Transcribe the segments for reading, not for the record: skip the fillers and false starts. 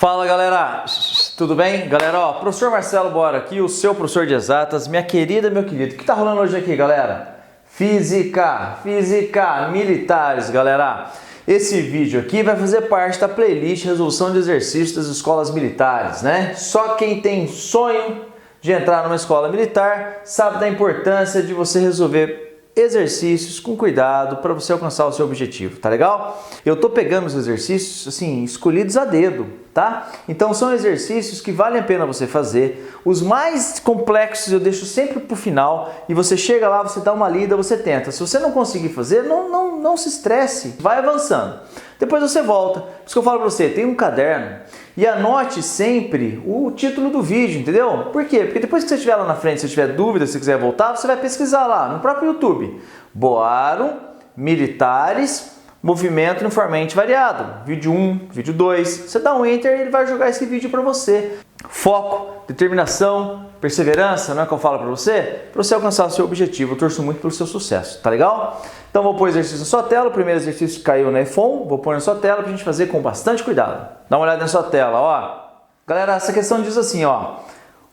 Fala galera, tudo bem? Galera, ó, professor Marcelo Bora aqui, o seu professor de exatas, minha querida, meu querido. O que tá rolando hoje aqui, galera? Física militares, galera. Esse vídeo aqui vai fazer parte da playlist Resolução de Exercícios das Escolas Militares, né? Só quem tem sonho de entrar numa escola militar sabe da importância de você resolver exercícios com cuidado para você alcançar o seu objetivo, tá legal? Eu tô pegando os exercícios assim, escolhidos a dedo, tá? Então são exercícios que valem a pena você fazer. Os mais complexos eu deixo sempre pro final e você chega lá, você dá uma lida, você tenta. Se você não conseguir fazer, não se estresse, vai avançando. Depois você volta. Por isso que eu falo para você, tem um caderno e anote sempre o título do vídeo, entendeu? Por quê? Porque depois que você estiver lá na frente, se tiver dúvida, se quiser voltar, você vai pesquisar lá no próprio YouTube. Boaro, militares, movimento uniformemente variado. Vídeo 1, vídeo 2. Você dá um enter e ele vai jogar esse vídeo para você. Foco, determinação, perseverança, não é que eu falo para você alcançar o seu objetivo. Eu torço muito pelo seu sucesso, tá legal? Então vou pôr o exercício na sua tela, o primeiro exercício caiu na iPhone, vou pôr na sua tela pra gente fazer com bastante cuidado. Dá uma olhada na sua tela, ó. Galera, essa questão diz assim, ó.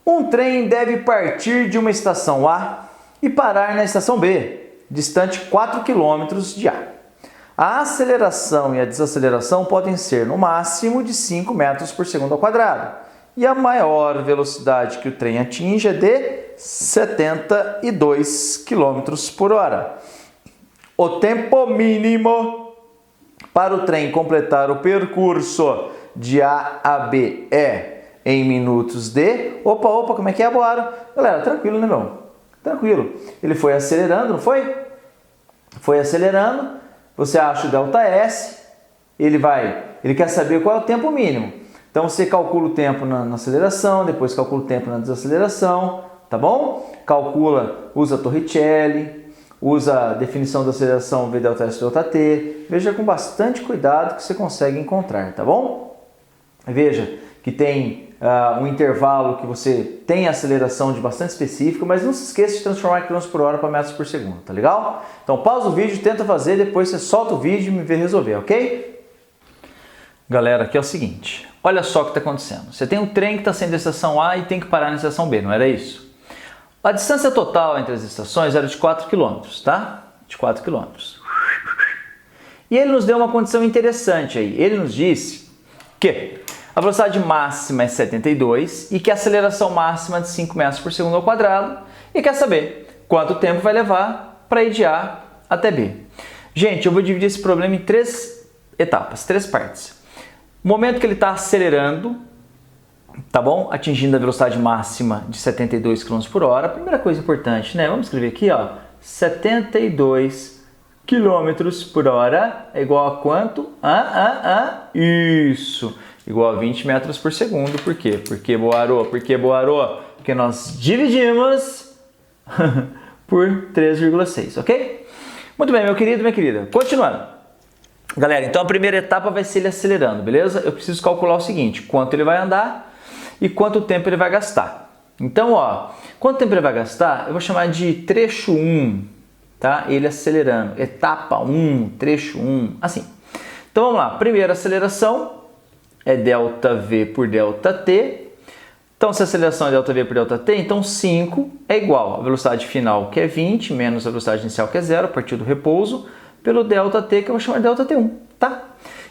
Um trem deve partir de uma estação A e parar na estação B, distante 4 km de A. A aceleração e a desaceleração podem ser no máximo de 5 metros por segundo ao quadrado. E a maior velocidade que o trem atinge é de 72 km por hora. O tempo mínimo para o trem completar o percurso de A a B é em minutos de... Opa, como é que é, Boaro? Galera, tranquilo, né, meu? Tranquilo. Ele foi acelerando, não foi? Foi acelerando. Você acha o ΔS. Ele quer saber qual é o tempo mínimo. Então você calcula o tempo na aceleração, depois calcula o tempo na desaceleração, tá bom? Calcula, usa a Torricelli. Usa a definição da aceleração V ΔS ΔT. Veja com bastante cuidado que você consegue encontrar, tá bom? Veja que tem um intervalo que você tem aceleração de bastante específico, mas não se esqueça de transformar km por hora para metros por segundo, tá legal? Então pausa o vídeo, tenta fazer, depois você solta o vídeo e me vê resolver, ok? Galera, aqui é o seguinte, olha só o que está acontecendo. Você tem um trem que está saindo da estação A e tem que parar na estação B, não era isso? A distância total entre as estações era de 4 km, tá? De 4 km. E ele nos deu uma condição interessante aí. Ele nos disse que a velocidade máxima é 72 e que a aceleração máxima é de 5 metros por segundo ao quadrado. E quer saber quanto tempo vai levar para ir de A até B. Gente, eu vou dividir esse problema em 3 etapas, 3 partes. O momento que ele está acelerando, tá bom? Atingindo a velocidade máxima de 72 km por hora. Primeira coisa importante, né? Vamos escrever aqui, ó. 72 km por hora é igual a quanto? Isso. Igual a 20 metros por segundo. Por quê? Porque Boaro? Porque nós dividimos por 3,6, ok? Muito bem, meu querido, minha querida. Continuando. Galera, então a primeira etapa vai ser ele acelerando, beleza? Eu preciso calcular o seguinte, quanto ele vai andar e quanto tempo ele vai gastar. Então, ó, quanto tempo ele vai gastar? Eu vou chamar de trecho 1, tá? Ele acelerando. Etapa 1, trecho 1, assim. Então, vamos lá. Primeira aceleração é ΔV por ΔT. Então, se a aceleração é ΔV por ΔT, então 5 é igual à velocidade final, que é 20, menos a velocidade inicial, que é 0, a partir do repouso, pelo ΔT, que eu vou chamar de ΔT1, tá?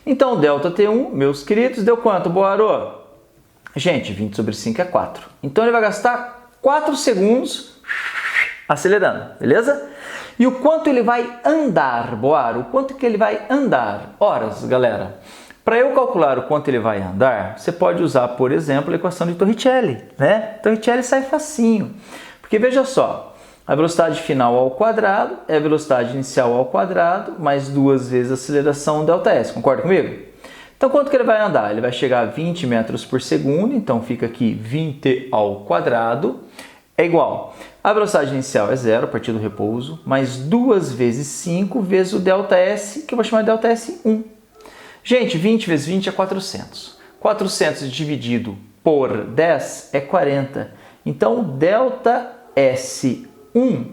Então, ΔT1, meus queridos, deu quanto, Boaro? Gente, 20 sobre 5 é 4. Então ele vai gastar 4 segundos acelerando, beleza? E o quanto ele vai andar, Boaro? O quanto que ele vai andar? Horas, galera. Para eu calcular o quanto ele vai andar, você pode usar, por exemplo, a equação de Torricelli, né? Torricelli sai facinho. Porque veja só, a velocidade final ao quadrado é a velocidade inicial ao quadrado, mais 2 vezes a aceleração ΔS. Concorda comigo? Então, quanto que ele vai andar? Ele vai chegar a 20 metros por segundo, então fica aqui 20 ao quadrado, é igual. A velocidade inicial é 0, a partir do repouso, mais 2 vezes 5 vezes o ΔS, que eu vou chamar de ΔS1. Gente, 20 vezes 20 é 400. 400 dividido por 10 é 40. Então, ΔS1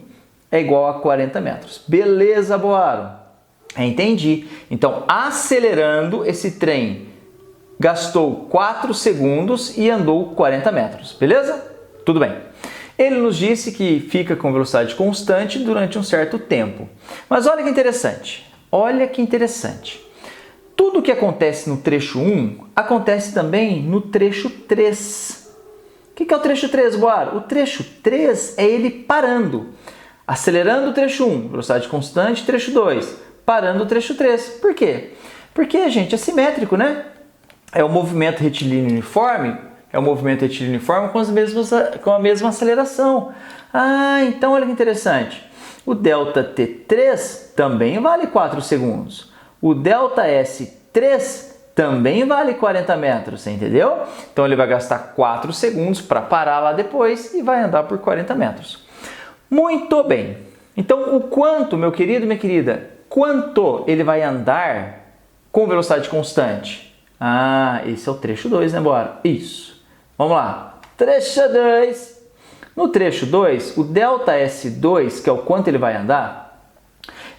é igual a 40 metros. Beleza, Boaro? Entendi. Então, acelerando esse trem gastou 4 segundos e andou 40 metros, beleza? Tudo bem. Ele nos disse que fica com velocidade constante durante um certo tempo. Mas olha que interessante, Tudo que acontece no trecho 1 acontece também no trecho 3. O que é o trecho 3, Boaro? O trecho 3 é ele parando. Acelerando o trecho 1, velocidade constante, trecho 2. Parando o trecho 3. Por quê? Porque, gente, é simétrico, né? É o movimento retilíneo uniforme, com a mesma aceleração. Ah, então olha que interessante. O ΔT3 também vale 4 segundos. O ΔS3 também vale 40 metros, você entendeu? Então ele vai gastar 4 segundos para parar lá depois e vai andar por 40 metros. Muito bem. Então o quanto, meu querido e minha querida, quanto ele vai andar com velocidade constante? Ah, esse é o trecho 2, né, bora? Isso. Vamos lá. Trecho 2. No trecho 2, o ΔS2, que é o quanto ele vai andar,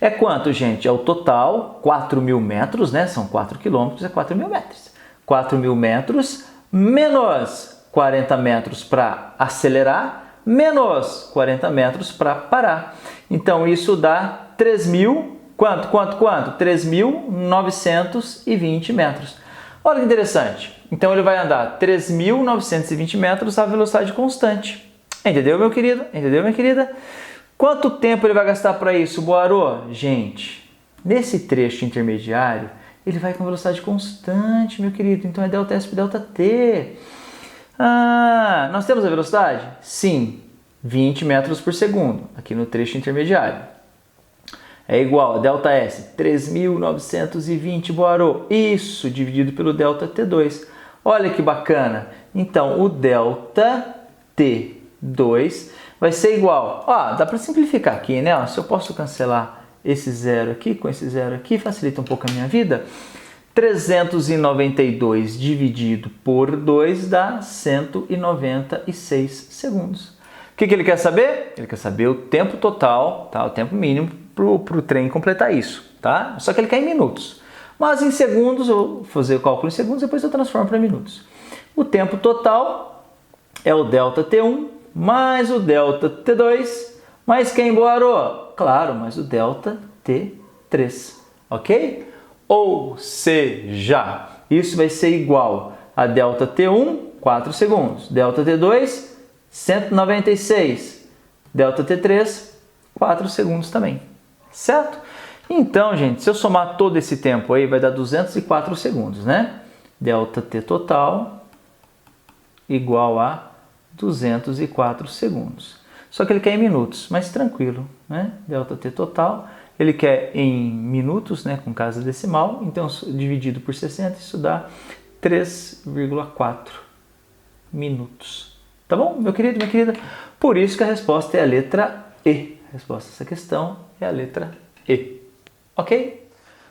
é quanto, gente? É o total, 4.000 metros, né? São 4 quilômetros, é 4.000 metros. 4.000 metros menos 40 metros para acelerar, menos 40 metros para parar. Então, isso dá 3.000, quanto? 3.920 metros. Olha que interessante. Então, ele vai andar 3.920 metros a velocidade constante. Entendeu, meu querido? Entendeu, minha querida? Quanto tempo ele vai gastar para isso, Boarô? Gente, nesse trecho intermediário, ele vai com velocidade constante, meu querido. Então, é ΔS por ΔT. Ah, nós temos a velocidade? Sim, 20 metros por segundo, aqui no trecho intermediário. É igual a ΔS, 3.920, Boarô. Isso, dividido pelo ΔT2. Olha que bacana. Então, o ΔT2 vai ser igual. Ó, dá para simplificar aqui, né? Ó, se eu posso cancelar esse zero aqui com esse zero aqui, facilita um pouco a minha vida. 392 dividido por 2 dá 196 segundos. O que ele quer saber? Ele quer saber o tempo total, tá? O tempo mínimo para o trem completar isso, tá? Só que ele quer em minutos. Mas em segundos, eu vou fazer o cálculo em segundos, depois eu transformo para minutos. O tempo total é o ΔT1 mais o ΔT2, mais quem, Boarô? Claro, mais o ΔT3, ok? Ou seja, isso vai ser igual a ΔT1, 4 segundos, ΔT2, 196, ΔT3, 4 segundos também, certo? Então, gente, se eu somar todo esse tempo aí, vai dar 204 segundos, né? ΔT total igual a 204 segundos. Só que ele quer em minutos, mas tranquilo, né? ΔT total, ele quer em minutos, né? Com casa decimal, então dividido por 60, isso dá 3,4 minutos. Tá bom, meu querido, minha querida? Por isso que a resposta é a letra E. A resposta dessa questão é a letra E. Ok?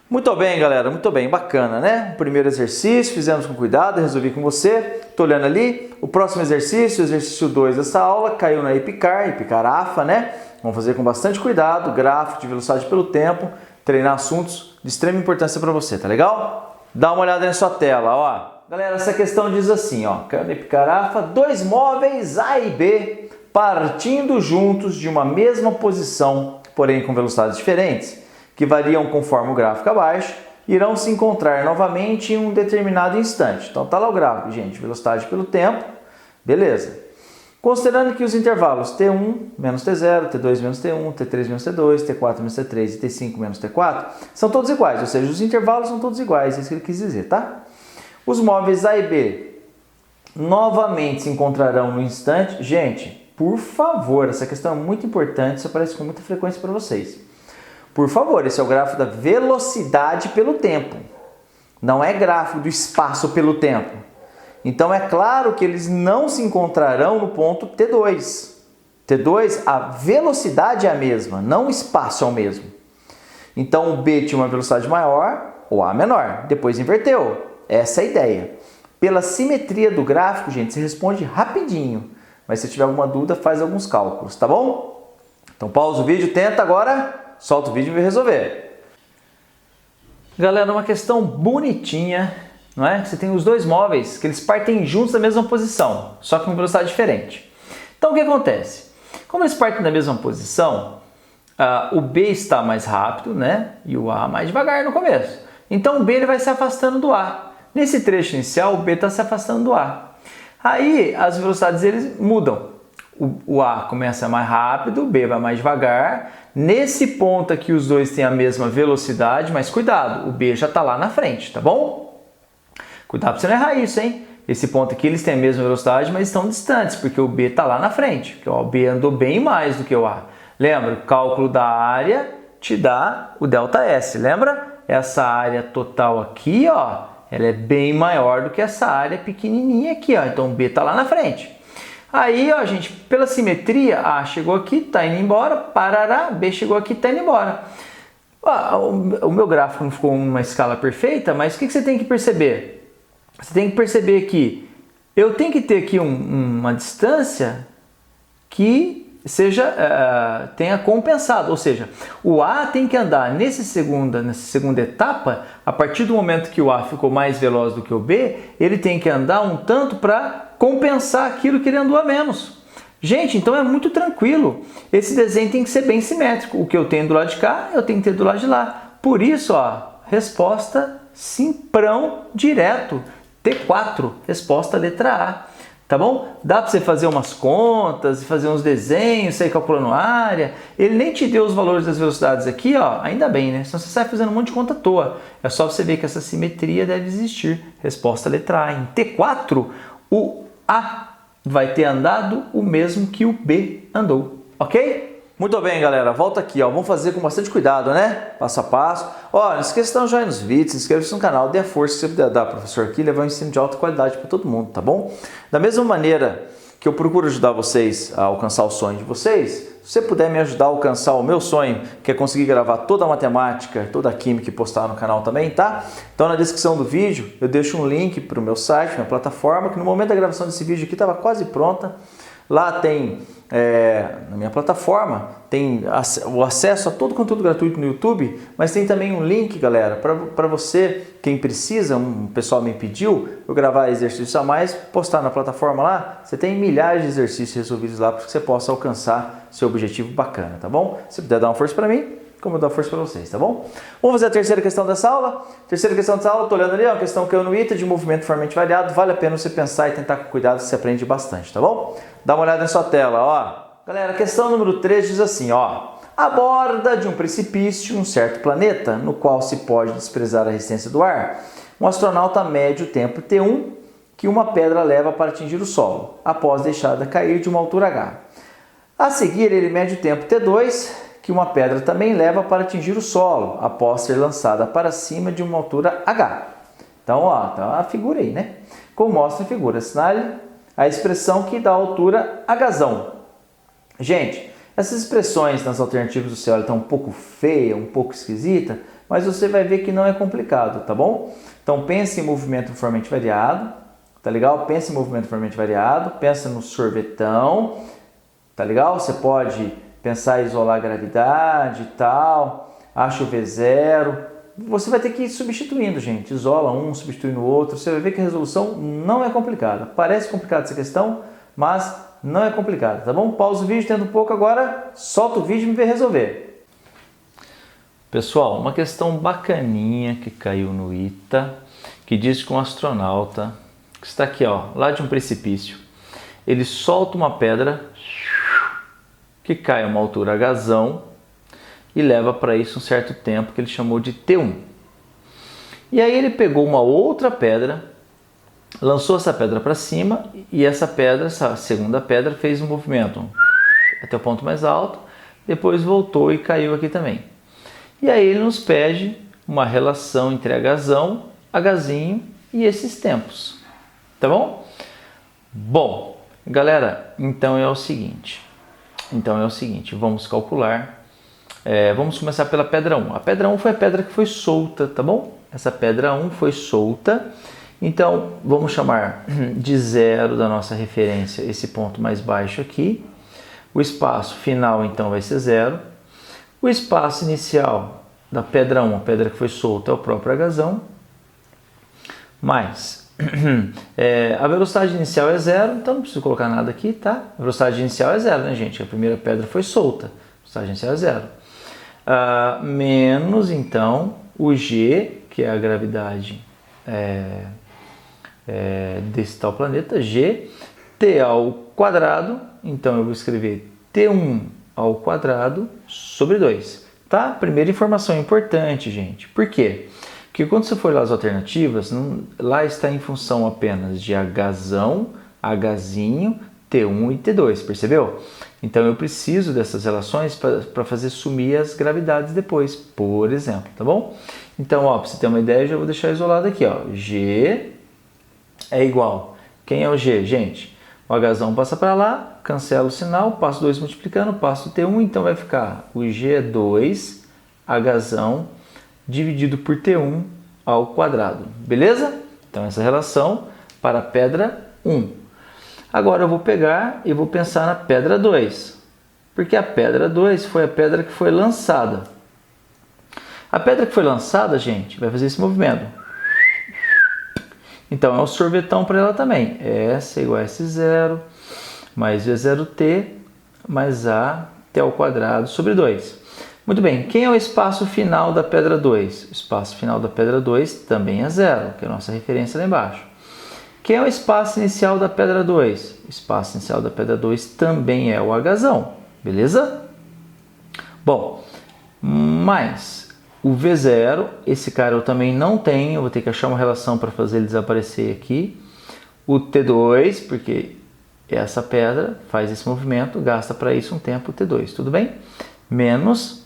Muito bem, galera, muito bem, bacana, né? O primeiro exercício, fizemos com cuidado, resolvi com você. Tô olhando ali, o próximo exercício, exercício 2 dessa aula, caiu na Epicarafa, né? Vamos fazer com bastante cuidado, gráfico de velocidade pelo tempo, treinar assuntos de extrema importância para você, tá legal? Dá uma olhada na sua tela, ó. Galera, essa questão diz assim, ó, caiu na Epicarafa, 2 móveis A e B partindo juntos de uma mesma posição, porém com velocidades diferentes, que variam conforme o gráfico abaixo, irão se encontrar novamente em um determinado instante. Então tá lá o gráfico, gente, velocidade pelo tempo, beleza. Considerando que os intervalos T1 menos T0, T2 menos T1, T3 menos T2, T4 menos T3 e T5 menos T4 são todos iguais, ou seja, os intervalos são todos iguais, é isso que ele quis dizer, tá? Os móveis A e B novamente se encontrarão no instante. Gente, por favor, essa questão é muito importante, isso aparece com muita frequência para vocês. Por favor, esse é o gráfico da velocidade pelo tempo. Não é gráfico do espaço pelo tempo. Então é claro que eles não se encontrarão no ponto T2. T2, a velocidade é a mesma, não o espaço é o mesmo. Então o B tinha uma velocidade maior, o A menor. Depois inverteu. Essa é a ideia. Pela simetria do gráfico, gente, você responde rapidinho. Mas se tiver alguma dúvida, faz alguns cálculos, tá bom? Então pausa o vídeo, tenta agora, solta o vídeo e vai resolver. Galera, uma questão bonitinha não é? Você tem os dois móveis que eles partem juntos da mesma posição, só que com velocidade diferente. Então o que acontece? Como eles partem da mesma posição, o B está mais rápido, né? E o A mais devagar no começo. Então o B ele vai se afastando do A. Nesse trecho inicial, o B está se afastando do A. Aí as velocidades eles mudam. O A começa mais rápido, o B vai mais devagar. Nesse ponto aqui os dois têm a mesma velocidade, mas cuidado, o B já está lá na frente, tá bom? Cuidado para você não errar isso, hein? Esse ponto aqui eles têm a mesma velocidade, mas estão distantes, porque o B está lá na frente. Porque o B andou bem mais do que o A. Lembra? O cálculo da área te dá o ΔS, lembra? Essa área total aqui, ó, ela é bem maior do que essa área pequenininha aqui, ó. Então o B está lá na frente. Aí, ó, gente, pela simetria, A chegou aqui, está indo embora, parará, B chegou aqui, está indo embora. O meu gráfico não ficou uma escala perfeita, mas o que você tem que perceber? Você tem que perceber que eu tenho que ter aqui uma distância que tenha compensado, ou seja, o A tem que andar nessa segunda etapa, a partir do momento que o A ficou mais veloz do que o B, ele tem que andar um tanto para compensar aquilo que ele andou a menos. Gente, então é muito tranquilo. Esse desenho tem que ser bem simétrico. O que eu tenho do lado de cá, eu tenho que ter do lado de lá. Por isso, ó, resposta simprão direto. T4, resposta letra A. Tá bom? Dá para você fazer umas contas, fazer uns desenhos, sair calculando área. Ele nem te deu os valores das velocidades aqui, ó. Ainda bem, né? Senão você sai fazendo um monte de conta à toa. É só você ver que essa simetria deve existir. Resposta letra A. Em T4, o A vai ter andado o mesmo que o B andou. Ok? Muito bem, galera. Volta aqui, ó. Vamos fazer com bastante cuidado, né? Passo a passo. Ó, não esqueça de dar um joinha nos vídeos, se inscreva-se no canal, dê a força que você puder dar, professor, aqui, levar um ensino de alta qualidade para todo mundo, tá bom? Da mesma maneira que eu procuro ajudar vocês a alcançar o sonho de vocês, se você puder me ajudar a alcançar o meu sonho, que é conseguir gravar toda a matemática, toda a química e postar no canal também, tá? Então na descrição do vídeo eu deixo um link para o meu site, minha plataforma, que no momento da gravação desse vídeo aqui estava quase pronta. Lá tem, na minha plataforma, tem o acesso a todo o conteúdo gratuito no YouTube, mas tem também um link, galera, para você, quem precisa, um pessoal me pediu, eu gravar exercício a mais, postar na plataforma lá, você tem milhares de exercícios resolvidos lá para que você possa alcançar seu objetivo bacana, tá bom? Se puder dar uma força para mim, como eu dou força para vocês, tá bom? Vamos fazer a terceira questão dessa aula. Terceira questão dessa aula, estou olhando ali, ó, uma questão que eu no ITA de movimento formalmente variado. Vale a pena você pensar e tentar com cuidado, você aprende bastante, tá bom? Dá uma olhada na sua tela, ó. Galera, a questão número 3 diz assim, ó. À borda de um precipício, um certo planeta, no qual se pode desprezar a resistência do ar, um astronauta mede o tempo T1 que uma pedra leva para atingir o solo, após deixada cair de uma altura H. A seguir, ele mede o tempo T2 que uma pedra também leva para atingir o solo, após ser lançada para cima de uma altura H. Então, ó, tá a figura aí, né? Como mostra a figura, assinale a expressão que dá a altura Hzão. Gente, essas expressões nas alternativas do céu estão um pouco feias, um pouco esquisita, mas você vai ver que não é complicado, tá bom? Então, pense em movimento uniformemente variado, tá legal? Pense em movimento uniformemente variado, pensa no sorvetão, tá legal? Você pode pensar em isolar a gravidade e tal, acha o V0. Você vai ter que ir substituindo, gente. Isola um, substitui no outro. Você vai ver que a resolução não é complicada. Parece complicada essa questão, mas não é complicada, tá bom? Pausa o vídeo, tenta um pouco agora, solta o vídeo e me vê resolver. Pessoal, uma questão bacaninha que caiu no ITA, que diz que um astronauta, que está aqui, ó, lá de um precipício, ele solta uma pedra que cai a uma altura Hzão e leva para isso um certo tempo que ele chamou de T1. E aí ele pegou uma outra pedra, lançou essa pedra para cima e essa segunda pedra fez um movimento até o ponto mais alto, depois voltou e caiu aqui também. E aí ele nos pede uma relação entre Hzão, Hzinho e esses tempos, tá bom? Bom, galera, então é o seguinte, vamos calcular, vamos começar pela pedra 1. A pedra 1 foi a pedra que foi solta, tá bom? Essa pedra 1 foi solta, então vamos chamar de 0 da nossa referência esse ponto mais baixo aqui. O espaço final então vai ser 0. O espaço inicial da pedra 1, a pedra que foi solta, é o próprio Hzão. mais a velocidade inicial é 0, então não preciso colocar nada aqui, tá? A velocidade inicial é 0, né, gente? A primeira pedra foi solta, a velocidade inicial é 0. Menos, então, o G, que é a gravidade desse tal planeta, G, T ao quadrado, então eu vou escrever T1 ao quadrado sobre 2, tá? Primeira informação importante, gente. Por quê? Porque quando você for lá as alternativas, lá está em função apenas de Hzão, Hzinho, T1 e T2, percebeu? Então eu preciso dessas relações para fazer sumir as gravidades depois, por exemplo, tá bom? Então, ó, para você ter uma ideia, eu já vou deixar isolado aqui, ó. G é igual. Quem é o G, gente? O Hzão passa para lá, cancela o sinal, passo 2 multiplicando, passo T1, então vai ficar o G é 2, Hzão, dividido por T1 ao quadrado, beleza? Então essa relação para a pedra 1. Agora eu vou pegar e vou pensar na pedra 2, porque a pedra 2 foi a pedra que foi lançada. A pedra que foi lançada, gente, vai fazer esse movimento. Então é um sorvetão para ela também. S é igual a S0 mais V0t mais a t ao quadrado sobre 2. Muito bem, quem é o espaço final da pedra 2? O espaço final da pedra 2 também é 0, que é a nossa referência lá embaixo. Quem é o espaço inicial da pedra 2? O espaço inicial da pedra 2 também é o Hzão, beleza? Bom, mas o V0, esse cara eu também não tenho, eu vou ter que achar uma relação para fazer ele desaparecer aqui. O T2, porque essa pedra faz esse movimento, gasta para isso um tempo o T2, tudo bem? Menos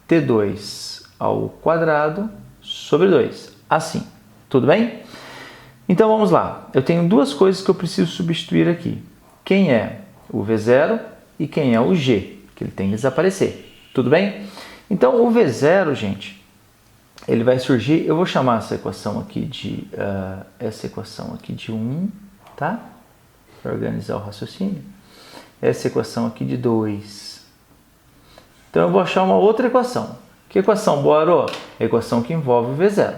GT2 ao quadrado sobre 2, assim, tudo bem? Então vamos lá, eu tenho duas coisas que eu preciso substituir aqui. Quem é o V0 e quem é o G, que ele tem que desaparecer, tudo bem? Então o V0, gente, ele vai surgir, eu vou chamar essa equação aqui de 1, tá? Para organizar o raciocínio. Essa equação aqui de 2. Então eu vou achar uma outra equação. Que equação, Boarô? A equação que envolve o V0.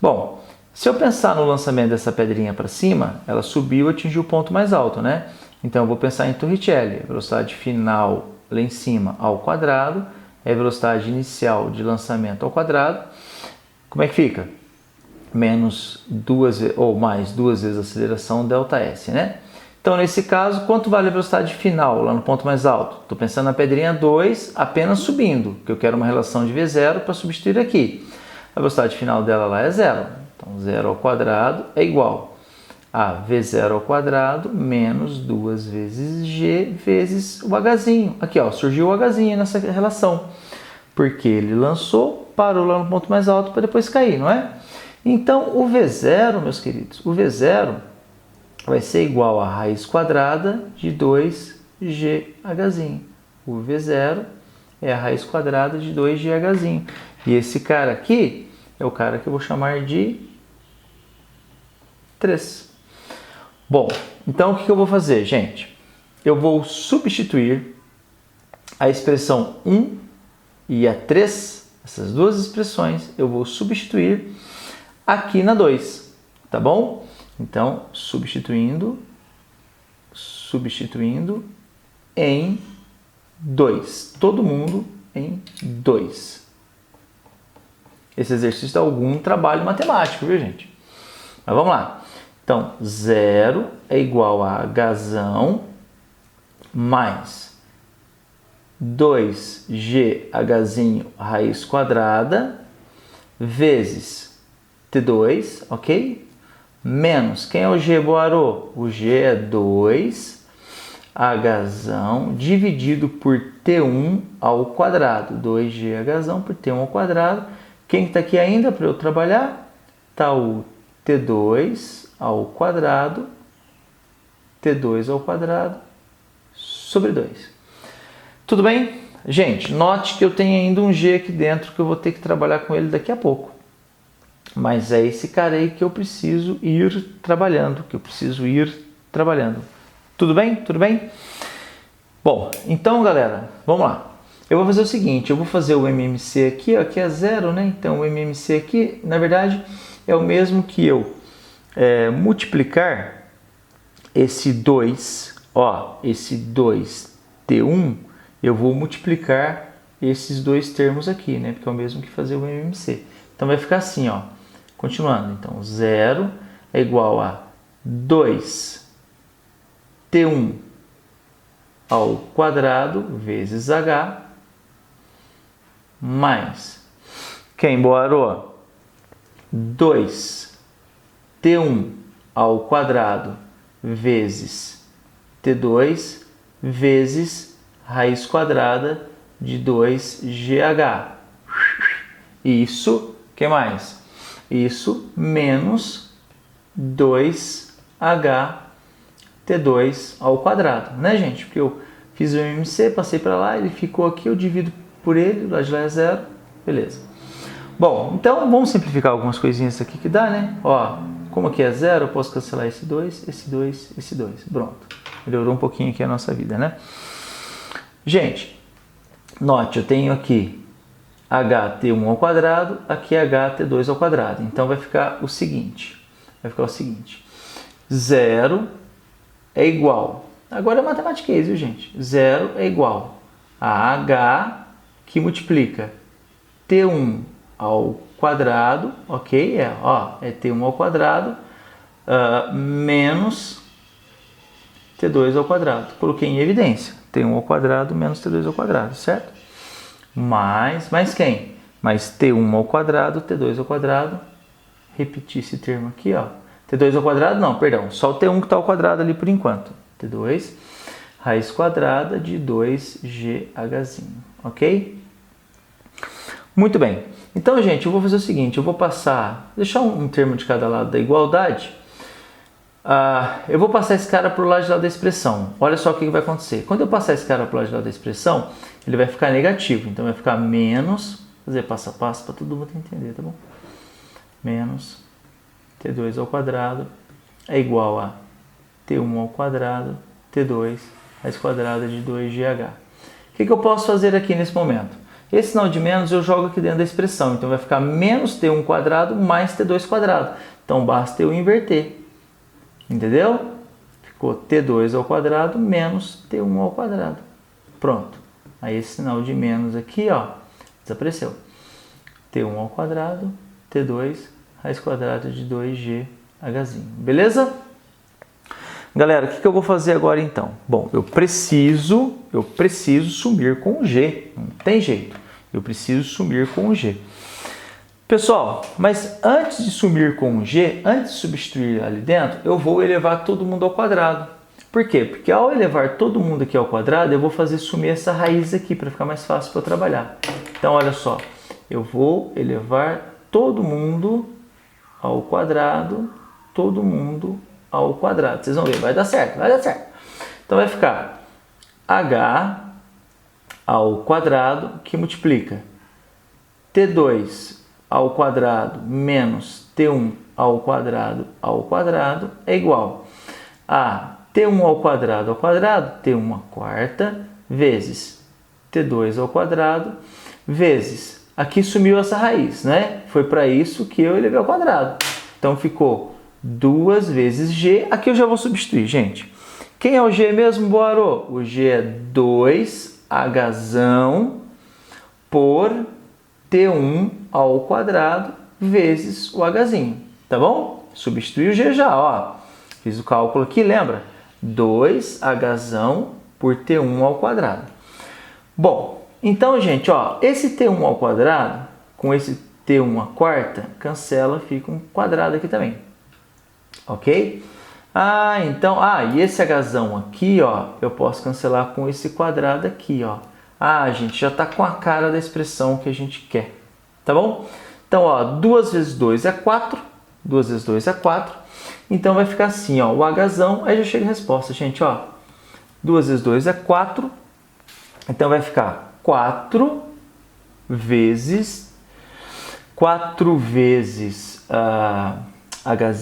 Bom, se eu pensar no lançamento dessa pedrinha para cima, ela subiu e atingiu o ponto mais alto, né? Então eu vou pensar em Torricelli. A velocidade final lá em cima ao quadrado é a velocidade inicial de lançamento ao quadrado. Como é que fica? Menos 2 ou mais 2 vezes a aceleração ΔS, né? Então, nesse caso, quanto vale a velocidade final lá no ponto mais alto? Estou pensando na pedrinha 2 apenas subindo, que eu quero uma relação de V0 para substituir aqui. A velocidade final dela lá é 0. Então, 0 ao quadrado é igual a V0 ao quadrado menos 2 vezes G vezes o Hzinho. Aqui, ó, surgiu o Hzinho nessa relação, porque ele lançou, parou lá no ponto mais alto para depois cair, não é? Então, o V0, meus queridos, o V0 vai ser igual a raiz quadrada de 2GHzinho. O V0 é a raiz quadrada de 2GHzinho. E esse cara aqui é o cara que eu vou chamar de 3. Bom, então o que eu vou fazer, gente? Eu vou substituir a expressão 1 e a 3, essas duas expressões, eu vou substituir aqui na 2, tá bom? Então, substituindo em 2. Todo mundo em 2. Esse exercício dá algum trabalho matemático, viu, gente? Mas vamos lá. Então, 0 é igual a Hzão mais 2GHzinho raiz quadrada vezes T2, ok? Menos, quem é o G, Boarô? O G é 2 Hzão dividido por T1 ao quadrado. 2GHzão por T1 ao quadrado. Quem está aqui ainda para eu trabalhar? Está o T2 ao quadrado, T2 ao quadrado sobre 2. Tudo bem? Gente, note que eu tenho ainda um G aqui dentro que eu vou ter que trabalhar com ele daqui a pouco. Mas é esse cara aí que eu preciso ir trabalhando, Tudo bem? Tudo bem? Bom, então, galera, vamos lá. eu vou fazer o seguinte, eu vou fazer o MMC aqui, ó, que é 0, né? Então o MMC aqui, na verdade, é o mesmo que eu multiplicar esse 2, ó, esse 2T1, eu vou multiplicar esses dois termos aqui, né? Porque é o mesmo que fazer o MMC. Então vai ficar assim, ó, continuando. Então 0 é igual a 2T1 ao quadrado vezes H mais, quem, Boarô? 2T1 ao quadrado vezes T2 vezes raiz quadrada de 2GH. Isso, que mais? Isso menos 2H T2 ao quadrado, né, gente? Porque eu fiz o MMC, passei para lá, ele ficou aqui, eu divido por ele, lá de lá é 0, beleza. Bom, então vamos simplificar algumas coisinhas aqui que dá, né? Ó, como aqui é 0, eu posso cancelar esse 2, esse 2, esse 2. Pronto. Melhorou um pouquinho aqui a nossa vida, né? Gente, note, eu tenho aqui HT1 ao quadrado, aqui HT2 ao quadrado. Então vai ficar o seguinte, 0 é igual, agora é matemática, viu, gente? 0 é igual a H que multiplica T1 ao quadrado, ok? É T1 ao quadrado menos T2 ao quadrado. Coloquei em evidência. T1 ao quadrado menos T2 ao quadrado, certo? Mais quem? Mais T1 ao quadrado, T2 ao quadrado. Repetir esse termo aqui, ó. T2 ao quadrado, não, perdão. Só o T1 que está ao quadrado ali por enquanto. T2, raiz quadrada de 2GH, ok? Muito bem. Então, gente, eu vou fazer o seguinte, eu vou deixar um termo de cada lado da igualdade. Eu vou passar esse cara para o lado de lá da expressão. Olha só o que vai acontecer. Quando eu passar esse cara para o lado de lá da expressão, ele vai ficar negativo. Então, vai ficar menos, vou fazer passo a passo para todo mundo entender, tá bom? Menos T2 ao quadrado é igual a T1 ao quadrado, T2, raiz quadrada de 2GH. O que eu posso fazer aqui nesse momento? Esse sinal de menos eu jogo aqui dentro da expressão. Então, vai ficar menos T1 quadrado mais T2 quadrado. Então, basta eu inverter. Entendeu? Ficou T2 ao quadrado menos T1 ao quadrado. Pronto. Aí esse sinal de menos aqui, ó, desapareceu. T1 ao quadrado, T2, raiz quadrada de 2GH. Beleza? Galera, o que eu vou fazer agora então? Bom, eu preciso sumir com o G. Não tem jeito. Eu preciso sumir com o G. Pessoal, mas antes de sumir com o G, antes de substituir ali dentro, eu vou elevar todo mundo ao quadrado. Por quê? Porque ao elevar todo mundo aqui ao quadrado, eu vou fazer sumir essa raiz aqui para ficar mais fácil para eu trabalhar. Então, olha só, eu vou elevar todo mundo ao quadrado, todo mundo ao quadrado. Vocês vão ver, vai dar certo, vai dar certo. Então, vai ficar H ao quadrado que multiplica T2 ao quadrado menos T1 ao quadrado é igual a T1 ao quadrado, T1 à quarta, vezes T2 ao quadrado, vezes, aqui sumiu essa raiz, né? Foi para isso que eu elevei ao quadrado. Então, ficou 2 vezes G. Aqui eu já vou substituir, gente. Quem é o G mesmo, Boarô? O G é 2H por T1 ao quadrado vezes o H, tá bom? Substitui o G já, ó. Fiz o cálculo aqui, lembra? 2H por T1 ao quadrado. Bom, então, gente, ó, esse T1 ao quadrado com esse T1 à quarta, cancela, fica um quadrado aqui também. Ok? Então, e esse H aqui, ó, eu posso cancelar com esse quadrado aqui, ó. Gente, já está com a cara da expressão que a gente quer, tá bom? Então, ó, 2 vezes 2 é 4, 2 vezes 2 é 4, então vai ficar assim, ó, o H, aí já chega a resposta, gente, ó, 2 vezes 2 é 4, então vai ficar 4 vezes H,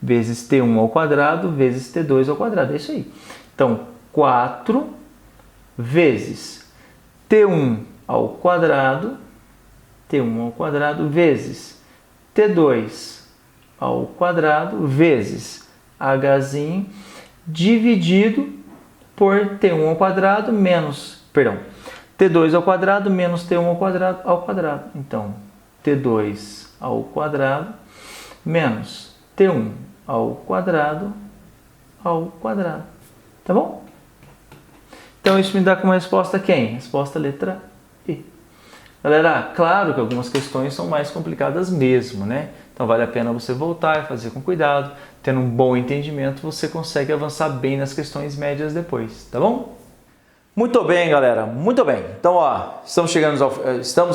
vezes T1 ao quadrado, vezes T2 ao quadrado, é isso aí. Então, 4 vezes T1 ao quadrado vezes T2 ao quadrado vezes Hzinho dividido por T1 ao quadrado menos, T2 ao quadrado menos T1 ao quadrado. Então, T2 ao quadrado menos T1 ao quadrado. Tá bom? Então, isso me dá como resposta quem? Resposta letra E. Galera, claro que algumas questões são mais complicadas mesmo, né? Então, vale a pena você voltar e fazer com cuidado. Tendo um bom entendimento, você consegue avançar bem nas questões médias depois, tá bom? Muito bem, galera, muito bem. Então, ó, estamos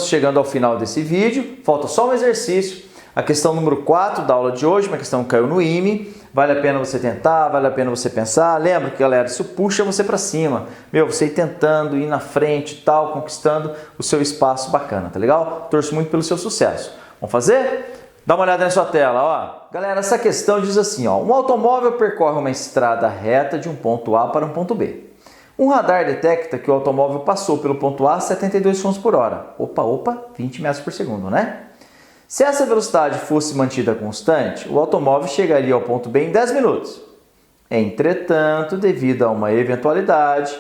chegando ao final desse vídeo. Falta só um exercício. A questão número 4 da aula de hoje, uma questão que caiu no IME. Vale a pena você tentar, vale a pena você pensar. Lembra que, galera, isso puxa você para cima. Você ir tentando, ir na frente e tal, conquistando o seu espaço bacana, tá legal? Torço muito pelo seu sucesso. Vamos fazer? Dá uma olhada na sua tela, ó. Galera, essa questão diz assim, ó. Um automóvel percorre uma estrada reta de um ponto A para um ponto B. Um radar detecta que o automóvel passou pelo ponto A a 72 km por hora. Opa, 20 metros por segundo, né? Se essa velocidade fosse mantida constante, o automóvel chegaria ao ponto B em 10 minutos. Entretanto, devido a uma eventualidade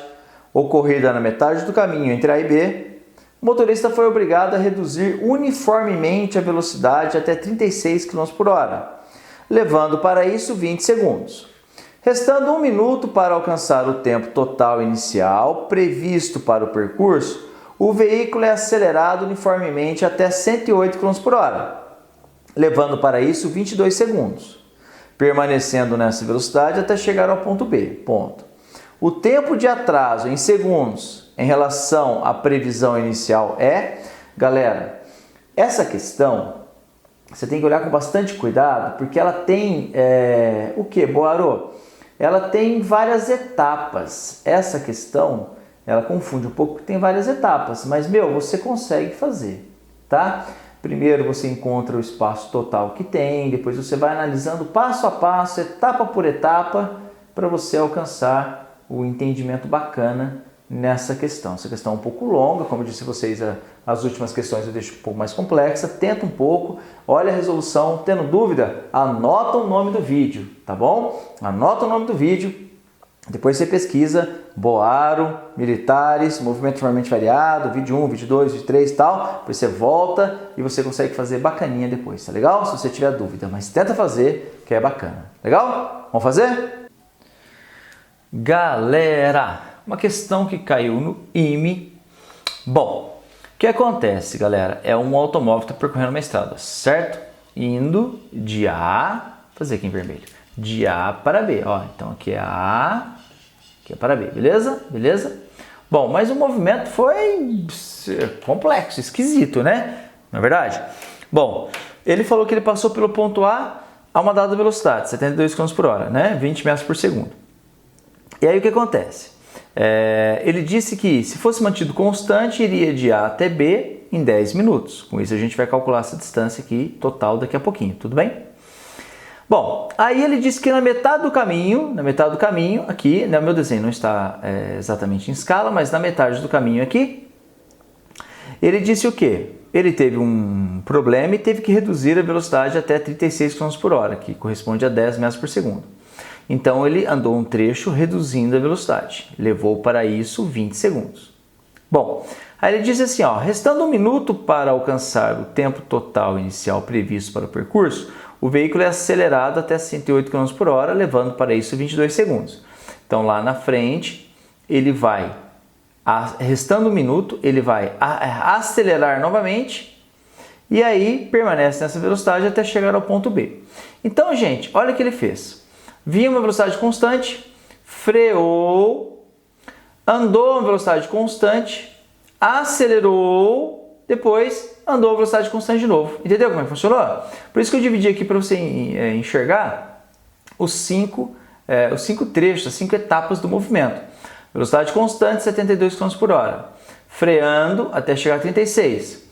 ocorrida na metade do caminho entre A e B, o motorista foi obrigado a reduzir uniformemente a velocidade até 36 km por hora, levando para isso 20 segundos. Restando 1 minuto para alcançar o tempo total inicial previsto para o percurso, o veículo é acelerado uniformemente até 108 km por hora, levando para isso 22 segundos, permanecendo nessa velocidade até chegar ao ponto B. Ponto. O tempo de atraso em segundos em relação à previsão inicial é... Galera, essa questão você tem que olhar com bastante cuidado, porque ela tem... o que, Boarô? Ela tem várias etapas. Essa questão, ela confunde um pouco, porque tem várias etapas, mas, você consegue fazer, tá? Primeiro você encontra o espaço total que tem, depois você vai analisando passo a passo, etapa por etapa, para você alcançar o entendimento bacana nessa questão. Essa questão é um pouco longa, como eu disse a vocês, as últimas questões eu deixo um pouco mais complexa, tenta um pouco, olha a resolução, tendo dúvida, anota o nome do vídeo, tá bom? Anota o nome do vídeo, depois você pesquisa Boaro, militares, movimento formalmente variado, vídeo 1, vídeo 2, vídeo 3 e tal, depois você volta e você consegue fazer bacaninha depois, tá legal? Se você tiver dúvida, mas tenta fazer, que é bacana, legal? Vamos fazer? Galera, uma questão que caiu no IME. Bom, o que acontece, galera? É um automóvel que está percorrendo uma estrada, certo? Indo de A, vou fazer aqui em vermelho, de A para B. Ó, então aqui é A, aqui é para B, beleza? Beleza? Bom, mas o movimento foi complexo, esquisito, né? Não é verdade? Bom, ele falou que ele passou pelo ponto A uma dada velocidade, 72 km por hora, né? 20 metros por segundo. E aí o que acontece? Ele disse que se fosse mantido constante, iria de A até B em 10 minutos. Com isso a gente vai calcular essa distância aqui total daqui a pouquinho, tudo bem? Bom, aí ele disse que na metade do caminho aqui, né, o meu desenho não está exatamente em escala, mas na metade do caminho aqui, ele disse o quê? Ele teve um problema e teve que reduzir a velocidade até 36 km por hora, que corresponde a 10 metros por segundo. Então ele andou um trecho reduzindo a velocidade, levou para isso 20 segundos. Bom, aí ele diz assim, ó, restando 1 minuto para alcançar o tempo total inicial previsto para o percurso, o veículo é acelerado até 108 km por hora, levando para isso 22 segundos. Então lá na frente, ele vai, restando 1 minuto, ele vai acelerar novamente e aí permanece nessa velocidade até chegar ao ponto B. Então, gente, olha o que ele fez. Vinha uma velocidade constante, freou, andou a uma velocidade constante, acelerou, depois andou a velocidade constante de novo. Entendeu como é que funcionou? Por isso que eu dividi aqui para você enxergar os 5 trechos, as 5 etapas do movimento. Velocidade constante, 72 km por hora. Freando até chegar a 36.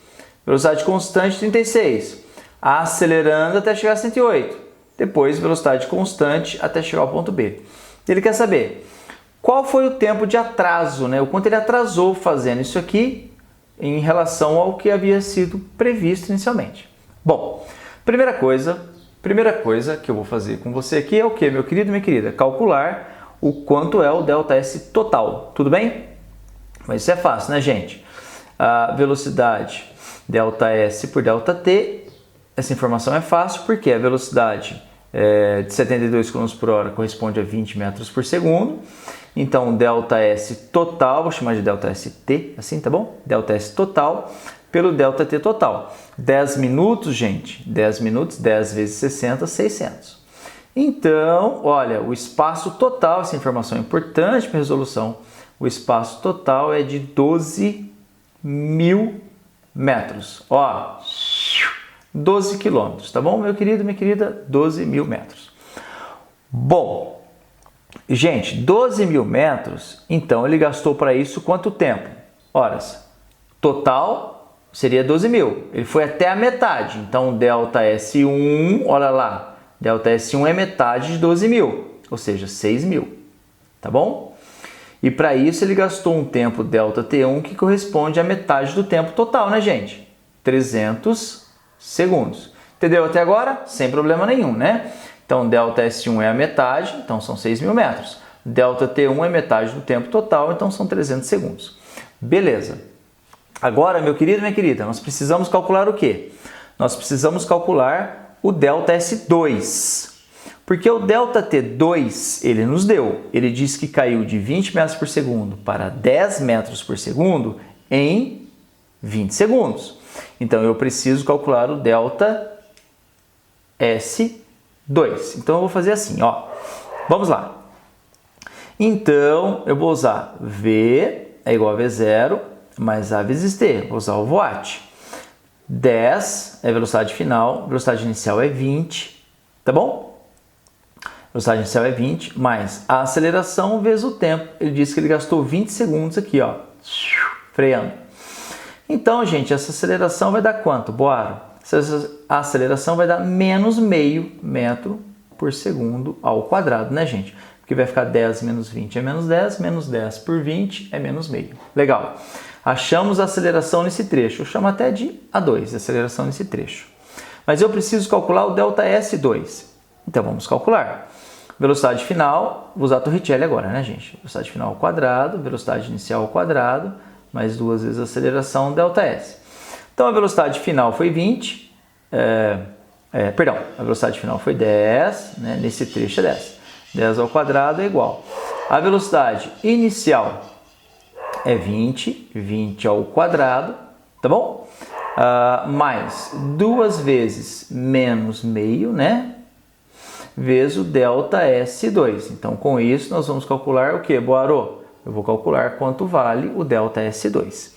Velocidade constante, 36. Acelerando até chegar a 108. Depois, velocidade constante até chegar ao ponto B. Ele quer saber qual foi o tempo de atraso, né? O quanto ele atrasou fazendo isso aqui em relação ao que havia sido previsto inicialmente. Bom, primeira coisa que eu vou fazer com você aqui é o que, meu querido e minha querida? Calcular o quanto é o ΔS total, tudo bem? Mas isso é fácil, né, gente? A velocidade ΔS por ΔT, essa informação é fácil porque a velocidade de 72 km por hora corresponde a 20 metros por segundo. Então, ΔS total, vou chamar de ΔST, assim, tá bom? ΔS total pelo ΔT total. 10 minutos, gente, 10 minutos, 10 vezes 60, 600. Então, olha, o espaço total, essa informação é importante para a resolução, o espaço total é de 12.000 metros. Ó, 12 quilômetros, tá bom, meu querido, minha querida? 12.000 metros. Bom, gente, 12.000 metros, então ele gastou para isso quanto tempo? Horas. Total seria 12.000. Ele foi até a metade, então ΔS1, olha lá, ΔS1 é metade de 12.000, ou seja, 6.000, tá bom? E para isso ele gastou um tempo ΔT1 que corresponde à metade do tempo total, né, gente? 300 segundos. Entendeu até agora? Sem problema nenhum, né? Então, ΔS1 é a metade, então são 6.000 metros. ΔT1 é metade do tempo total, então são 300 segundos. Beleza. Agora, meu querido e minha querida, nós precisamos calcular o quê? Nós precisamos calcular o ΔS2. Porque o ΔT2, ele nos deu, ele diz que caiu de 20 metros por segundo para 10 metros por segundo em 20 segundos. Então, eu preciso calcular o ΔS2. Então, eu vou fazer assim, ó. Vamos lá. Então, eu vou usar V é igual a V0 mais A vezes T. Vou usar o voat. 10 é a velocidade final, velocidade inicial é 20, tá bom? Velocidade inicial é 20, mais a aceleração vezes o tempo. Ele disse que ele gastou 20 segundos aqui, ó, freando. Então, gente, essa aceleração vai dar quanto, Boaro? A aceleração vai dar menos meio metro por segundo ao quadrado, né, gente? Porque vai ficar 10 menos 20 é menos 10 por 20 é menos meio. Legal. Achamos a aceleração nesse trecho. Eu chamo até de A2, aceleração nesse trecho. Mas eu preciso calcular o ΔS2. Então, vamos calcular. Velocidade final, vou usar a Torricelli agora, né, gente? Velocidade final ao quadrado, velocidade inicial ao quadrado, mais 2 vezes a aceleração, ΔS. Então, a velocidade final foi 20, a velocidade final foi 10, né? Nesse trecho é 10. 10 ao quadrado é igual. A velocidade inicial é 20 ao quadrado, tá bom? Mais 2 vezes menos meio, né? Vezes o ΔS2. Então, com isso, nós vamos calcular o que, Boaro? Eu vou calcular quanto vale o ΔS2.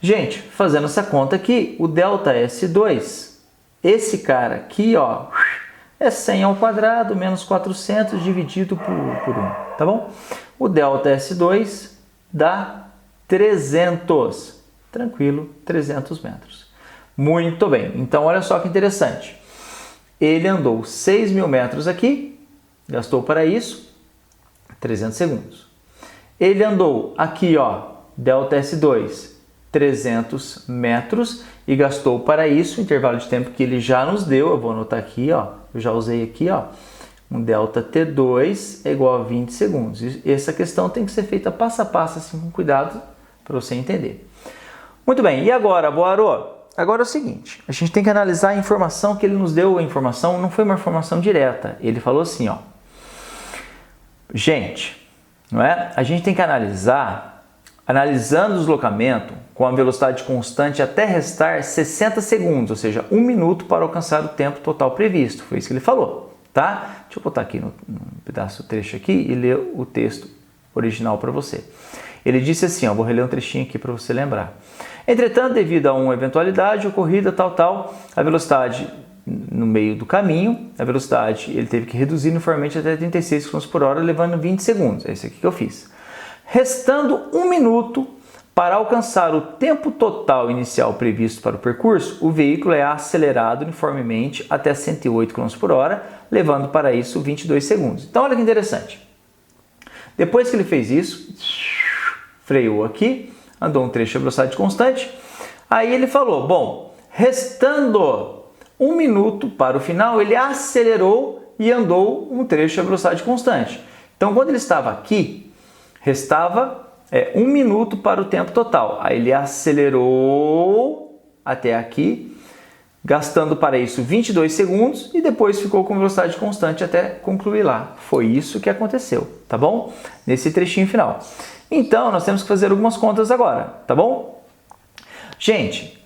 Gente, fazendo essa conta aqui, o ΔS2, esse cara aqui, ó, é 100 ao quadrado menos 400 dividido por 1, tá bom? O ΔS2 dá 300. Tranquilo, 300 metros. Muito bem. Então, olha só que interessante. Ele andou 6.000 metros aqui, gastou para isso 300 segundos. Ele andou aqui, ó, ΔS2, 300 metros e gastou para isso o intervalo de tempo que ele já nos deu. Eu vou anotar aqui, ó, eu já usei aqui, ó, um ΔT2 é igual a 20 segundos. E essa questão tem que ser feita passo a passo, assim, com cuidado, para você entender. Muito bem, e agora, Boaro? Agora é o seguinte, a gente tem que analisar a informação que ele nos deu. A informação não foi uma informação direta. Ele falou assim, ó. Gente, não é? A gente tem que analisando o deslocamento com a velocidade constante até restar 60 segundos, ou seja, 1 minuto para alcançar o tempo total previsto. Foi isso que ele falou, tá? Deixa eu botar aqui no pedaço do trecho aqui e ler o texto original para você. Ele disse assim, ó, vou reler um trechinho aqui para você lembrar. Entretanto, devido a uma eventualidade ocorrida, a velocidade no meio do caminho, ele teve que reduzir uniformemente até 36 km por hora, levando 20 segundos. É isso aqui que eu fiz. Restando 1 minuto para alcançar o tempo total inicial previsto para o percurso, o veículo é acelerado uniformemente até 108 km por hora, levando para isso 22 segundos. Então, olha que interessante. Depois que ele fez isso, freou aqui, andou um trecho a velocidade constante. Aí ele falou, bom, restando 1 minuto para o final, ele acelerou e andou um trecho a velocidade constante. Então, quando ele estava aqui, restava 1 minuto para o tempo total. Aí ele acelerou até aqui, gastando para isso 22 segundos e depois ficou com velocidade constante até concluir lá. Foi isso que aconteceu, tá bom? Nesse trechinho final. Então, nós temos que fazer algumas contas agora, tá bom? Gente,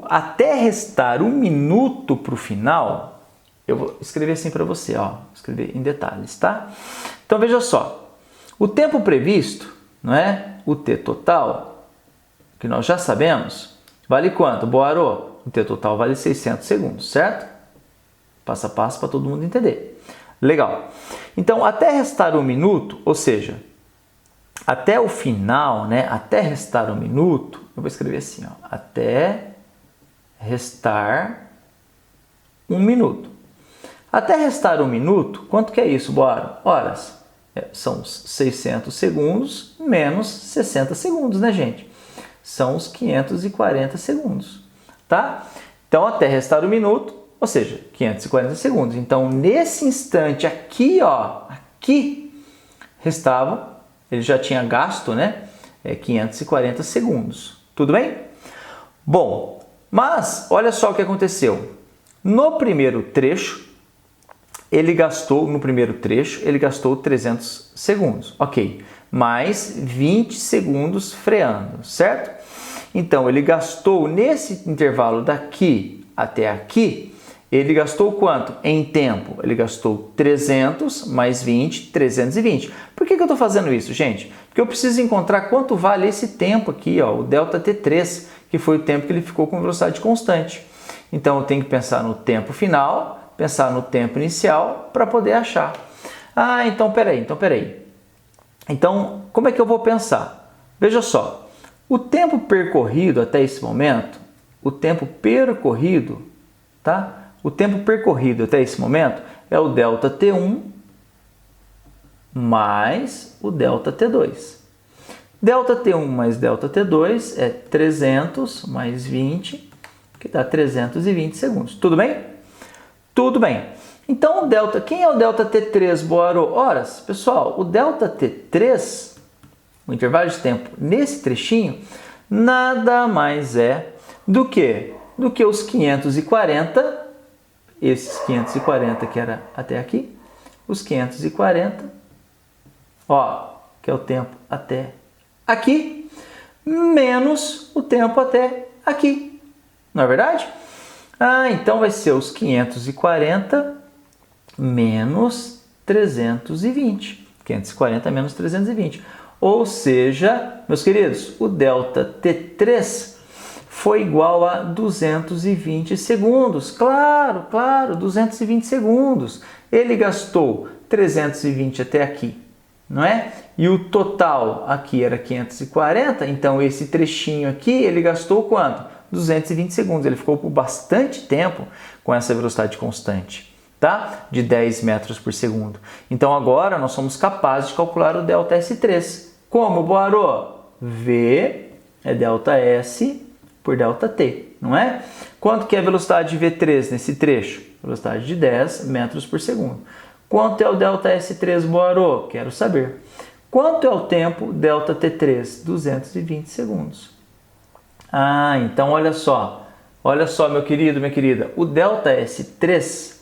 até restar 1 minuto para o final, eu vou escrever assim para você, ó, escrever em detalhes, tá? Então, veja só, o tempo previsto, não é? O T total, que nós já sabemos, vale quanto, Boarô? O T total vale 600 segundos, certo? Passo a passo para todo mundo entender. Legal. Então, até restar 1 minuto, ou seja, até o final, né? Até restar 1 minuto, eu vou escrever assim, ó, até restar 1 minuto. Até restar 1 minuto, quanto que é isso, Boaro? Horas. São os 600 segundos menos 60 segundos, né, gente? São os 540 segundos, tá? Então, até restar 1 minuto, ou seja, 540 segundos. Então, nesse instante aqui, ó, aqui, restava, ele já tinha gasto, né, 540 segundos. Tudo bem? Bom, mas olha só o que aconteceu. No primeiro trecho, ele gastou 300 segundos, ok, mais 20 segundos freando, certo? Então, ele gastou nesse intervalo daqui até aqui, ele gastou quanto? Em tempo, ele gastou 300 mais 20, 320. Por que eu estou fazendo isso, gente? Porque eu preciso encontrar quanto vale esse tempo aqui, ó, o ΔT3, que foi o tempo que ele ficou com velocidade constante. Então, eu tenho que pensar no tempo final, pensar no tempo inicial para poder achar. Ah, então peraí. Então, como é que eu vou pensar? Veja só, o tempo percorrido até esse momento, tá? O tempo percorrido até esse momento é o ΔT1 mais o ΔT2. ΔT1 mais ΔT2 é 300 mais 20, que dá 320 segundos. Tudo bem? Tudo bem. Então, quem é o ΔT3, Boarô? Horas. Pessoal, o ΔT3, o intervalo de tempo nesse trechinho, nada mais é do que os 540, esses 540 que era até aqui, os 540, ó, que é o tempo até aqui, menos o tempo até aqui. Não é verdade? Ah, então vai ser os 540 menos 320. 540 menos 320. Ou seja, meus queridos, o ΔT3 foi igual a 220 segundos. Claro, 220 segundos. Ele gastou 320 até aqui, não é? E o total aqui era 540, então esse trechinho aqui, ele gastou quanto? 220 segundos. Ele ficou por bastante tempo com essa velocidade constante, tá? De 10 metros por segundo. Então agora nós somos capazes de calcular o ΔS3. Como, Boarô? V é ΔS por ΔT, não é? Quanto que é a velocidade de V3 nesse trecho? Velocidade de 10 metros por segundo. Quanto é o ΔS3, Boarô? Quero saber. Quanto é o tempo ΔT3? 220 segundos. Ah, então olha só, meu querido, minha querida, o ΔS3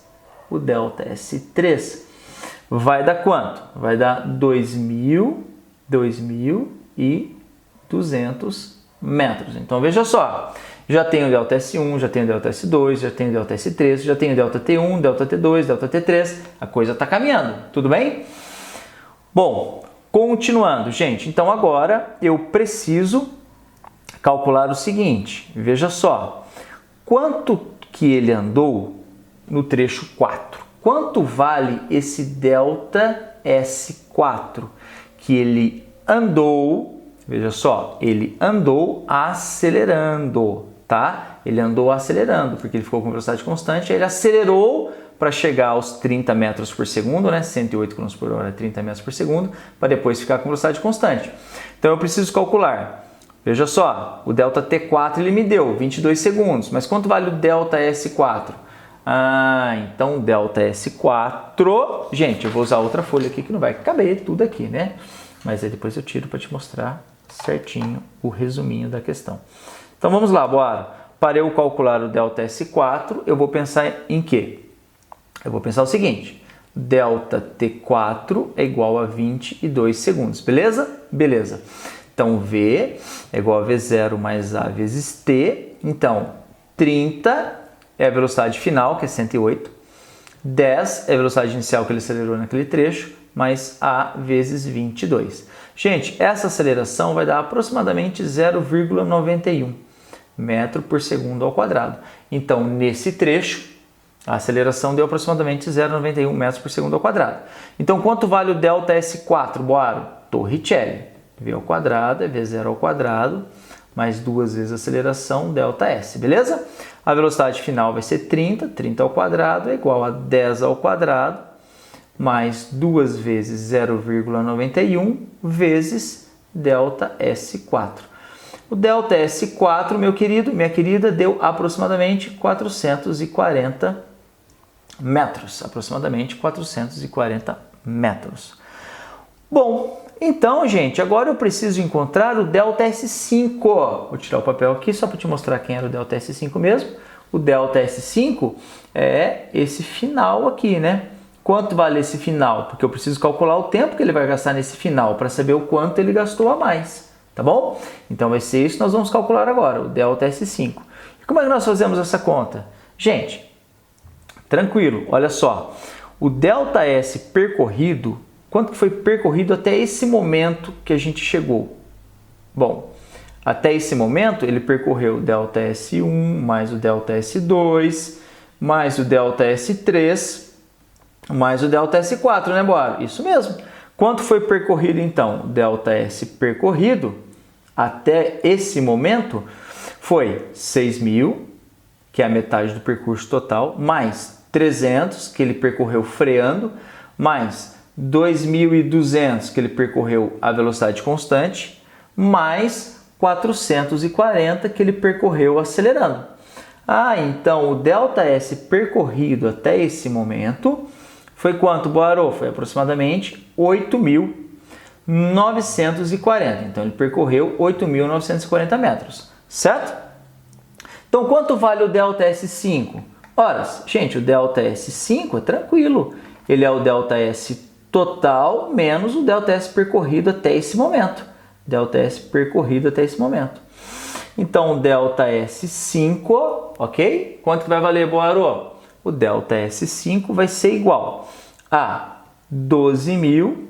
vai dar quanto? Vai dar 2.200 metros. Então veja só, já tenho o ΔS1, já tenho o ΔS2, já tenho o ΔS3, já tenho o ΔT1, ΔT2, ΔT3, a coisa está caminhando, tudo bem? Bom, continuando, gente, então agora eu preciso calcular o seguinte, veja só, quanto que ele andou no trecho 4? Quanto vale esse ΔS4 que ele andou, veja só, ele andou acelerando, tá? Ele andou acelerando, porque ele ficou com velocidade constante, ele acelerou para chegar aos 30 metros por segundo, né? 108 km por hora, 30 metros por segundo, para depois ficar com velocidade constante. Então eu preciso calcular. Veja só, o ΔT4 ele me deu 22 segundos, mas quanto vale o ΔS4? Então ΔS4, gente, eu vou usar outra folha aqui que não vai caber tudo aqui, né? Mas aí depois eu tiro para te mostrar certinho o resuminho da questão. Então vamos lá, bora. Para eu calcular o ΔS4, eu vou pensar em quê? Eu vou pensar o seguinte, ΔT4 é igual a 22 segundos, beleza? Beleza. Então V é igual a V0 mais A vezes T. Então 30 é a velocidade final, que é 108. 10 é a velocidade inicial que ele acelerou naquele trecho, mais A vezes 22. Gente, essa aceleração vai dar aproximadamente 0,91 metro por segundo ao quadrado. Então, nesse trecho, a aceleração deu aproximadamente 0,91 metros por segundo ao quadrado. Então, quanto vale o ΔS4, Boaro? Torricelli. V ao quadrado é V0 ao quadrado, mais 2 vezes a aceleração, ΔS, beleza? A velocidade final vai ser 30, 30 ao quadrado é igual a 10 ao quadrado, mais 2 vezes 0,91 vezes ΔS4. O ΔS4, meu querido, minha querida, deu aproximadamente 440 metros. Aproximadamente 440 metros. Bom, então, gente, agora eu preciso encontrar o ΔS5. Vou tirar o papel aqui só para te mostrar quem era o ΔS5 mesmo. O ΔS5 é esse final aqui, né? Quanto vale esse final? Porque eu preciso calcular o tempo que ele vai gastar nesse final para saber o quanto ele gastou a mais. Tá bom? Então vai ser isso que nós vamos calcular agora, o ΔS5. E como é que nós fazemos essa conta? Gente, tranquilo, olha só. O ΔS percorrido, quanto que foi percorrido até esse momento que a gente chegou? Bom, até esse momento ele percorreu o ΔS1 mais o ΔS2 mais o ΔS3 mais o ΔS4, né, Boaro? Isso mesmo. Quanto foi percorrido então? O ΔS percorrido até esse momento foi 6.000, que é a metade do percurso total, mais 300, que ele percorreu freando, mais 2.200, que ele percorreu a velocidade constante, mais 440, que ele percorreu acelerando. Então o ΔS percorrido até esse momento foi quanto, Boaro? Foi aproximadamente 8.940. Então ele percorreu 8.940 metros, certo? Então quanto vale o ΔS5? Ora, gente, o ΔS5 é tranquilo. Ele é o ΔS total menos o ΔS percorrido até esse momento. ΔS percorrido até esse momento. Então o ΔS5, ok? Quanto que vai valer, Boaro? O ΔS5 vai ser igual a 12.000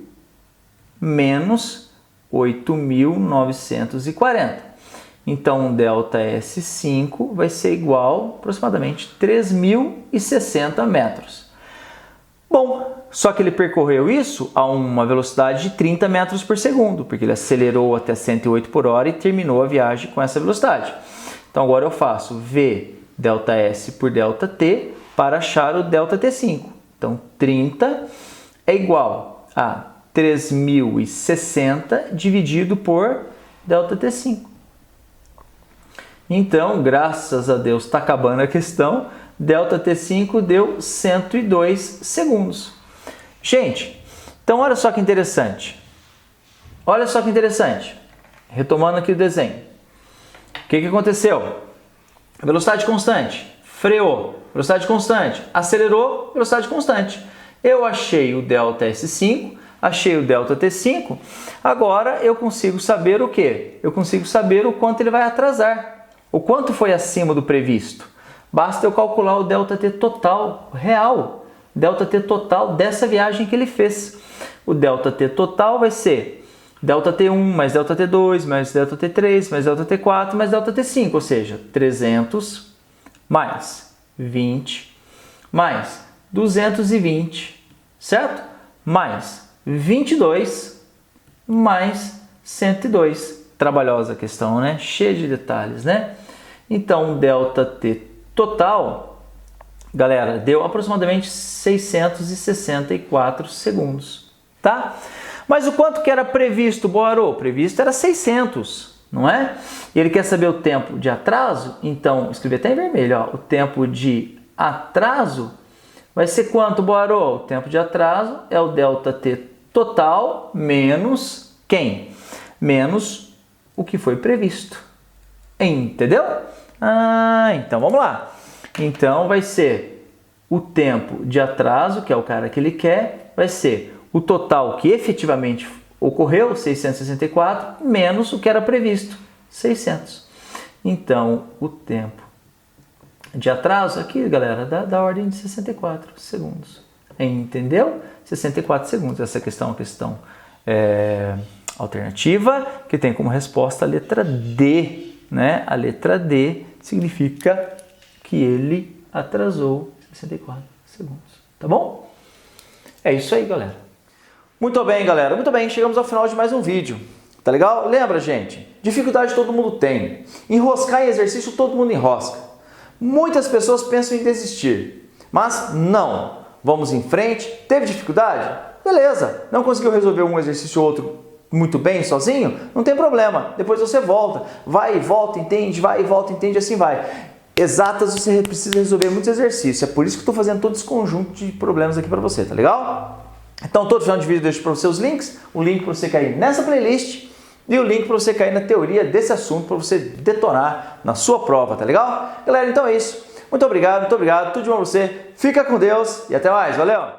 menos 8.940. Então, o ΔS5 vai ser igual a aproximadamente 3.060 metros. Bom, só que ele percorreu isso a uma velocidade de 30 metros por segundo, porque ele acelerou até 108 por hora e terminou a viagem com essa velocidade. Então, agora eu faço V ΔS por ΔT para achar o ΔT5. Então, 30 é igual a 3.060 dividido por ΔT5. Então, graças a Deus, está acabando a questão. ΔT5 deu 102 segundos. Gente, então olha só que interessante. Olha só que interessante. Retomando aqui o desenho. O que aconteceu? Velocidade constante. Freou. Velocidade constante. Acelerou. Velocidade constante. Eu achei o ΔS5. Achei o ΔT5. Agora eu consigo saber o quê? Eu consigo saber o quanto ele vai atrasar. O quanto foi acima do previsto. Basta eu calcular o ΔT total real. ΔT total dessa viagem que ele fez. O ΔT total vai ser ΔT1 mais ΔT2 mais ΔT3 mais ΔT4 mais ΔT5. Ou seja, 300 mais 20 mais 220, certo? Mais 22 mais 102. Trabalhosa a questão, né? Cheia de detalhes, né? Então, o ΔT total galera, deu aproximadamente 664 segundos, tá? Mas o quanto que era previsto, Boarô? Previsto era 600, não é? E ele quer saber o tempo de atraso, então, escrevi até em vermelho, ó, o tempo de atraso vai ser quanto, Boarô? O tempo de atraso é o ΔT total menos quem? Menos o que foi previsto. Entendeu? Então vamos lá. Então vai ser o tempo de atraso, que é o cara que ele quer, vai ser o total que efetivamente ocorreu, 664, menos o que era previsto, 600. Então o tempo de atraso aqui, galera, da ordem de 64 segundos. Entendeu? 64 segundos. Essa questão é uma questão alternativa, que tem como resposta a letra D. Né? A letra D significa que ele atrasou 64 segundos. Tá bom? É isso aí, galera. Muito bem, galera. Muito bem. Chegamos ao final de mais um vídeo. Tá legal? Lembra, gente? Dificuldade todo mundo tem. Enroscar em exercício todo mundo enrosca. Muitas pessoas pensam em desistir. Mas não. Vamos em frente. Teve dificuldade? Beleza. Não conseguiu resolver um exercício ou outro muito bem sozinho? Não tem problema. Depois você volta. Vai e volta, entende. Vai e volta, entende. Assim vai. Exatas, você precisa resolver muitos exercícios. É por isso que eu estou fazendo todo esse conjunto de problemas aqui para você. Tá legal? Então, todo final de vídeo eu deixo para você os links. O link para você cair nessa playlist. E o link para você cair na teoria desse assunto. Para você detonar na sua prova. Tá legal? Galera, então é isso. Muito obrigado. Tudo de bom pra você. Fica com Deus. E até mais. Valeu!